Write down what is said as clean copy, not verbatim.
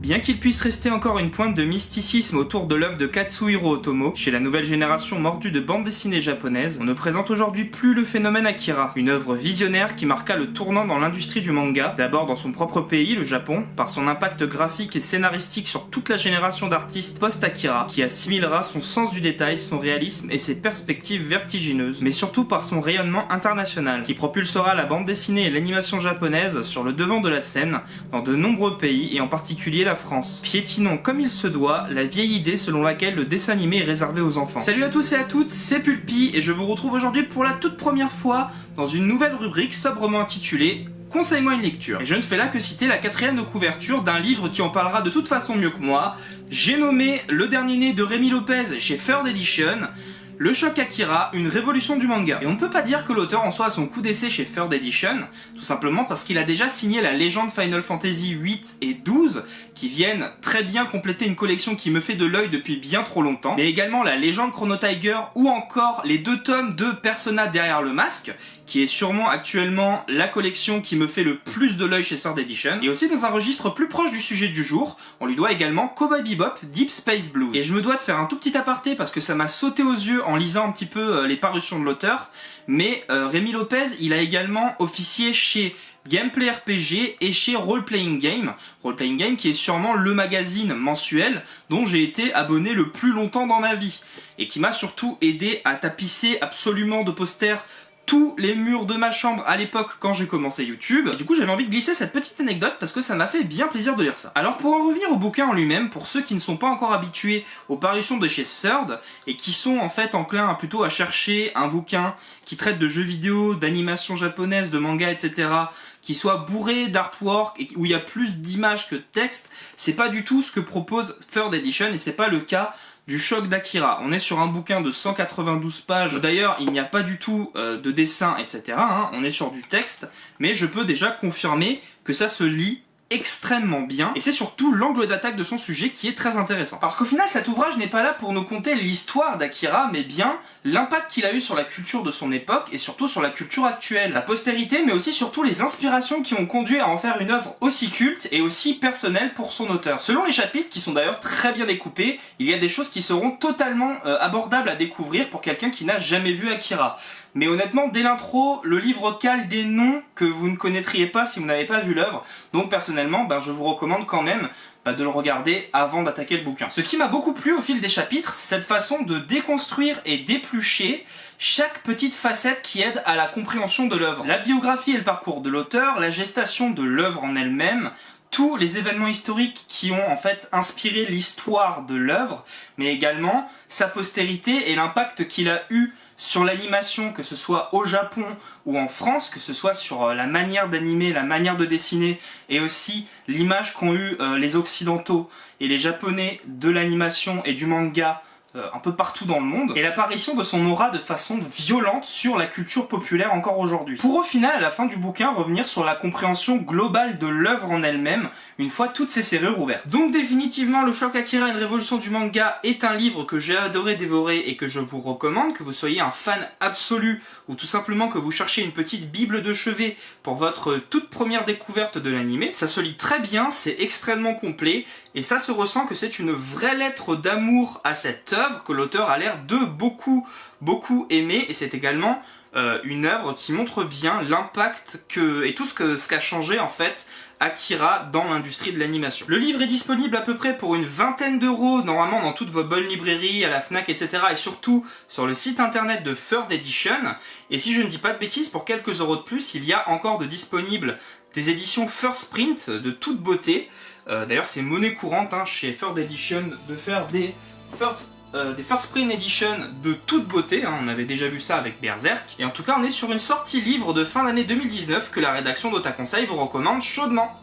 Bien qu'il puisse rester encore une pointe de mysticisme autour de l'œuvre de Katsuhiro Otomo, chez la nouvelle génération mordue de bande dessinée japonaise, on ne présente aujourd'hui plus le phénomène Akira, une œuvre visionnaire qui marqua le tournant dans l'industrie du manga, d'abord dans son propre pays, le Japon, par son impact graphique et scénaristique sur toute la génération d'artistes post-Akira, qui assimilera son sens du détail, son réalisme et ses perspectives vertigineuses, mais surtout par son rayonnement international, qui propulsera la bande dessinée et l'animation japonaise sur le devant de la scène, dans de nombreux pays et en particulier la France. Piétinons comme il se doit la vieille idée selon laquelle le dessin animé est réservé aux enfants. Salut à tous et à toutes, c'est Pulpi et je vous retrouve aujourd'hui pour la toute première fois dans une nouvelle rubrique sobrement intitulée Conseille-moi une lecture. Et je ne fais là que citer la 4ème de couverture d'un livre qui en parlera de toute façon mieux que moi. J'ai nommé Le Dernier Né de Rémi Lopez chez Third Edition. Le choc Akira, une révolution du manga. Et on ne peut pas dire que l'auteur en soit à son coup d'essai chez Third Edition, tout simplement parce qu'il a déjà signé la légende Final Fantasy 8 et 12, qui viennent très bien compléter une collection qui me fait de l'œil depuis bien trop longtemps, mais également la légende Chrono Tiger, ou encore les 2 tomes de Persona derrière le masque, qui est sûrement actuellement la collection qui me fait le plus de l'œil chez Third Edition. Et aussi dans un registre plus proche du sujet du jour, on lui doit également Cowboy Bebop Deep Space Blues. Et je me dois de faire un tout petit aparté parce que ça m'a sauté aux yeux en lisant un petit peu les parutions de l'auteur, mais Rémi Lopez, il a également officié chez Gameplay RPG et chez Role Playing Game. Role Playing Game qui est sûrement le magazine mensuel dont j'ai été abonné le plus longtemps dans ma vie, et qui m'a surtout aidé à tapisser absolument de posters tous les murs de ma chambre à l'époque quand j'ai commencé YouTube. Et du coup j'avais envie de glisser cette petite anecdote parce que ça m'a fait bien plaisir de lire ça. Alors pour en revenir au bouquin en lui-même, pour ceux qui ne sont pas encore habitués aux parutions de chez Third et qui sont en fait enclins plutôt à chercher un bouquin qui traite de jeux vidéo, d'animation japonaise, de manga, etc., qui soit bourré d'artwork et où il y a plus d'images que de texte, c'est pas du tout ce que propose Third Edition et c'est pas le cas du choc d'Akira. On est sur un bouquin de 192 pages, d'ailleurs il n'y a pas du tout de dessin, etc. On est sur du texte, mais je peux déjà confirmer que ça se lit extrêmement bien, et c'est surtout l'angle d'attaque de son sujet qui est très intéressant. Parce qu'au final cet ouvrage n'est pas là pour nous conter l'histoire d'Akira, mais bien l'impact qu'il a eu sur la culture de son époque et surtout sur la culture actuelle, sa postérité, mais aussi surtout les inspirations qui ont conduit à en faire une œuvre aussi culte et aussi personnelle pour son auteur. Selon les chapitres, qui sont d'ailleurs très bien découpés, il y a des choses qui seront totalement abordables à découvrir pour quelqu'un qui n'a jamais vu Akira. Mais honnêtement, dès l'intro, le livre cale des noms que vous ne connaîtriez pas si vous n'avez pas vu l'œuvre. Donc personnellement, je vous recommande quand même de le regarder avant d'attaquer le bouquin. Ce qui m'a beaucoup plu au fil des chapitres, c'est cette façon de déconstruire et d'éplucher chaque petite facette qui aide à la compréhension de l'œuvre. La biographie et le parcours de l'auteur, la gestation de l'œuvre en elle-même, tous les événements historiques qui ont en fait inspiré l'histoire de l'œuvre, mais également sa postérité et l'impact qu'il a eu sur l'animation, que ce soit au Japon ou en France, que ce soit sur la manière d'animer, la manière de dessiner, et aussi l'image qu'ont eu les Occidentaux et les Japonais de l'animation et du manga un peu partout dans le monde, et l'apparition de son aura de façon violente sur la culture populaire encore aujourd'hui. Pour au final, à la fin du bouquin, revenir sur la compréhension globale de l'œuvre en elle-même, une fois toutes ces serrures ouvertes. Donc définitivement, Le Choc Akira, une révolution du manga est un livre que j'ai adoré dévorer et que je vous recommande, que vous soyez un fan absolu ou tout simplement que vous cherchiez une petite bible de chevet pour votre toute première découverte de l'anime. Ça se lit très bien, c'est extrêmement complet, et ça se ressent que c'est une vraie lettre d'amour à cette œuvre que l'auteur a l'air de beaucoup aimer, et c'est également une œuvre qui montre bien l'impact et tout ce qu'a changé en fait Akira dans l'industrie de l'animation. Le livre est disponible à peu près pour une vingtaine d'euros, normalement dans toutes vos bonnes librairies, à la Fnac, etc. et surtout sur le site internet de Third Edition. Et si je ne dis pas de bêtises, pour quelques euros de plus, il y a encore de disponibles des éditions First Print de toute beauté. D'ailleurs c'est monnaie courante chez Third Edition de faire des First Print Edition de toute beauté, on avait déjà vu ça avec Berserk. Et en tout cas on est sur une sortie livre de fin d'année 2019 que la rédaction d'Otakonseil vous recommande chaudement.